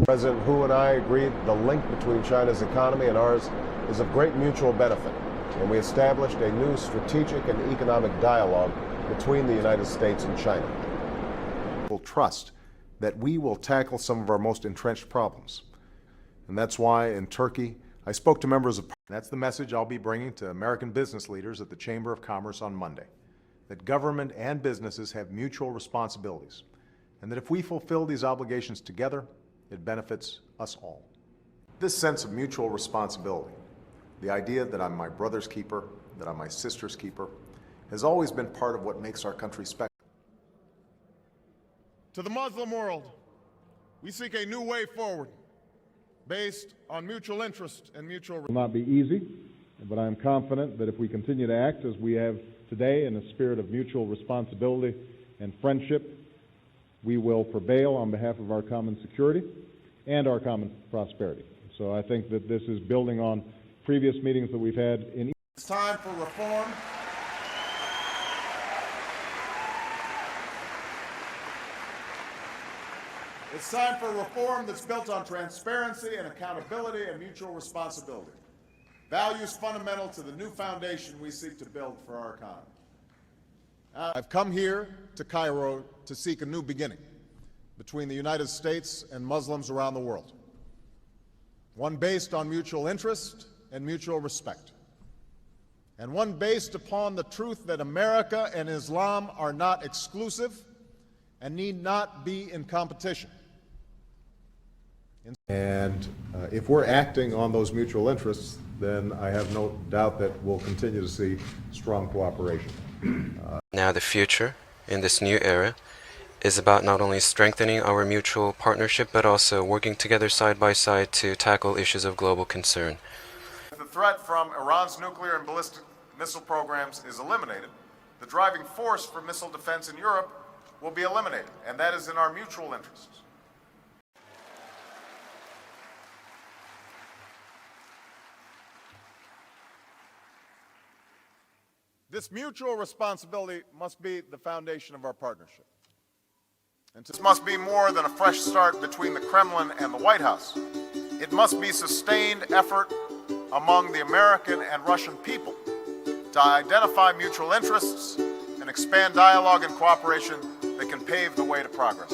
President Hu and I agreed the link between China's economy and ours is of great mutual benefit, and we established a new strategic and economic dialogue between the United States and China. We'll trust that we will tackle some of our most entrenched problems. And that's why in Turkey, I spoke to members of That's the message I'll be bringing to American business leaders at the Chamber of Commerce on Monday, that government and businesses have mutual responsibilities, and that if we fulfill these obligations together, it benefits us all. This sense of mutual responsibility, the idea that I'm my brother's keeper, that I'm my sister's keeper, has always been part of what makes our country special. To the Muslim world, we seek a new way forward based on mutual interest and mutual... It will not be easy, but I'm confident that if we continue to act as we have today in a spirit of mutual responsibility and friendship, we will prevail on behalf of our common security and our common prosperity. So I think that this is building on previous meetings that we've had in... It's time for reform. It's time for reform that's built on transparency and accountability and mutual responsibility. Values fundamental to the new foundation we seek to build for our economy. I've come here to Cairo to seek a new beginning between the United States and Muslims around the world. One based on mutual interest and mutual respect. And one based upon the truth that America and Islam are not exclusive and need not be in competition. And if we're acting on those mutual interests, then I have no doubt that we'll continue to see strong cooperation. Now the future, in this new era, is about not only strengthening our mutual partnership, but also working together side by side to tackle issues of global concern. If the threat from Iran's nuclear and ballistic missile programs is eliminated, the driving force for missile defense in Europe will be eliminated, and that is in our mutual interests. This mutual responsibility must be the foundation of our partnership. And this must be more than a fresh start between the Kremlin and the White House. It must be sustained effort among the American and Russian people to identify mutual interests and expand dialogue and cooperation that can pave the way to progress.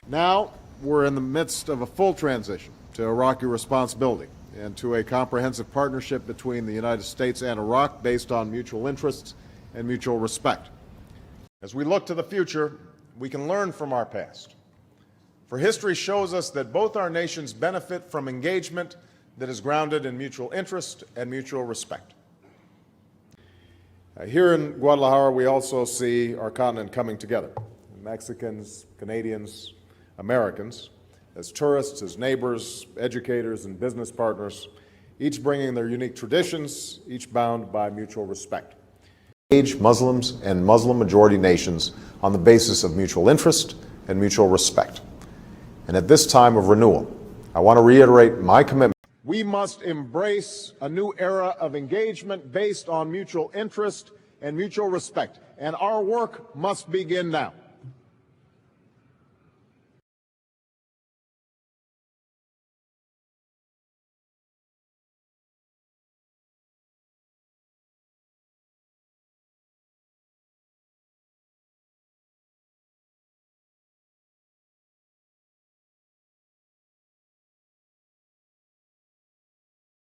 Now, we're in the midst of a full transition to Iraqi responsibility and to a comprehensive partnership between the United States and Iraq based on mutual interests and mutual respect. As we look to the future, we can learn from our past. For history shows us that both our nations benefit from engagement that is grounded in mutual interest and mutual respect. Here in Guadalajara, we also see our continent coming together. Mexicans, Canadians, Americans, as tourists, as neighbors, educators, and business partners, each bringing their unique traditions, each bound by mutual respect. Engage Muslims and Muslim-majority nations on the basis of mutual interest and mutual respect. And at this time of renewal, I want to reiterate my commitment. We must embrace a new era of engagement based on mutual interest and mutual respect, and our work must begin now.